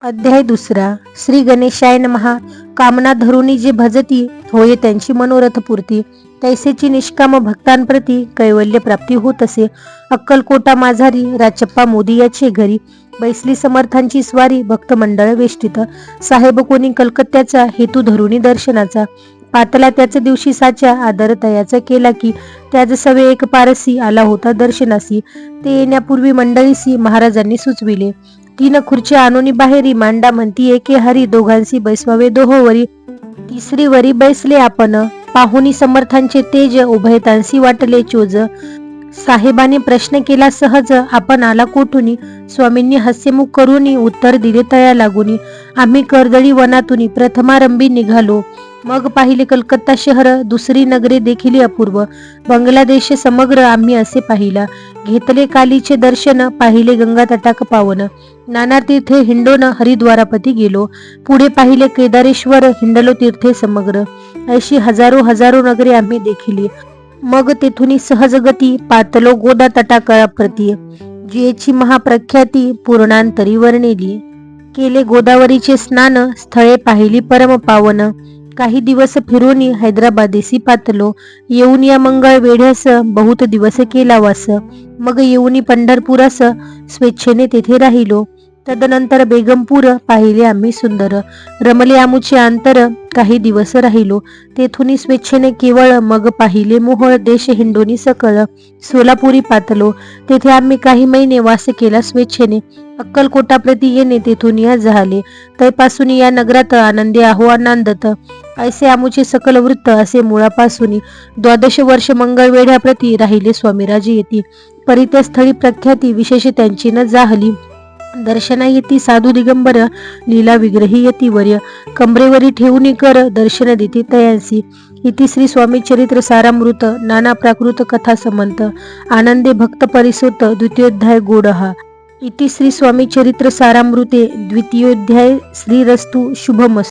अध्याय दुसरा. श्री गणेशाय नमः. कामना धरुणी जे भजती होय त्यांची मनोरथ पूर्ती. तैसेची निष्काम भक्तांप्रती कैवल्य प्राप्ती होत असे. अक्कलकोटा माझारी राचप्पा मोदी याचे घरी. बैसली समर्थांची स्वारी भक्त मंडळ वेष्टित. साहेब कोणी कलकत्त्याचा हेतू धरुणी दर्शनाचा. पातला त्याच दिवशी साच्या आदर तयाचा केला की त्याच सवे एक पारसी आला होता दर्शनासी. ते येण्यापूर्वी मंडळीसी महाराजांनी सुचविले. 3 खुर्च्या आणूनी बाहेरी मांडा म्हणती एके हरी. दोघांसी बैसवावे दोहोवरी. तिसरी वरी बैसले आपण. पाहुनी समर्थांचे तेज उभयतांसी वाटले चोज. साहेबांनी प्रश्न केला सहज आपण आला कोठुनी. स्वामींनी हास्यमुख करूनी उत्तर दिले तया लागुनी. आम्ही कर्दळी वनातुनी प्रथमारंभी निघालो. मग पाहिले कलकत्ता शहर दुसरी नगरे देखील अपूर्व. बांगलादेश समग्र आम्ही असे पाहिला. घेतले कालीचे दर्शन पाहिले गंगा तटाक पावन. नाना तीर्थे हिंडोन हरिद्वारापती गेलो. पुढे पाहिले केदारेश्वर हिंडलो तीर्थे समग्र. अशी हजारो हजारो नगरे आम्ही देखिली. मग तेथुनी सहज गती पातलो गोदा तटाकाप्रती. जेची महाप्रख्याती पूर्णांतरी वर्णिली. केले गोदावरीचे स्नान स्थळे पाहिली परम पावन. काही दिवस फिरूनी हैदराबादेसी पातलो. येऊन या मंगळ वेढ्यास बहुत दिवस केला वास. मग येऊनी पंढरपुरास स्वेच्छेने तेथे राहिलो. तदनंतर बेगमपूर पाहिले आम्ही सुंदर. रमले आमुचे अंतर काही दिवस राहिलो. तेथुनी स्वेच्छेने केवळ मग पाहिले मोहोळ देश हिंडोनी सकळ. सोलापुरी पातलो. तेथे आम्ही काही महिने वास केला स्वेच्छेने. अक्कलकोटाप्रती येणे तेथून या झाले. तैपासून या नगरात आनंदे आहो आनंदत. ऐसे आमुचे सकल वृत्त असे मुळापासून 12 वर्ष मंगळवेढ्याप्रती राहिले स्वामीराजे येती. परित्या स्थळी प्रख्याती विशेष त्यांची न जाहली. दर्शना येती साधू दिगंबर लीला विग्रही येती वर्य. कमरेवरी ठेवून कर दर्शन देती तयांसी. इति श्री स्वामी चरित्र सारामृत नाना प्राकृत कथा समंत आनंदे भक्त परिसुत द्वितीयोध्याय गोडहा. इति श्री स्वामी चरित्र सारामृते द्वितीयोध्याय. श्रीरस्तु शुभमस्तु.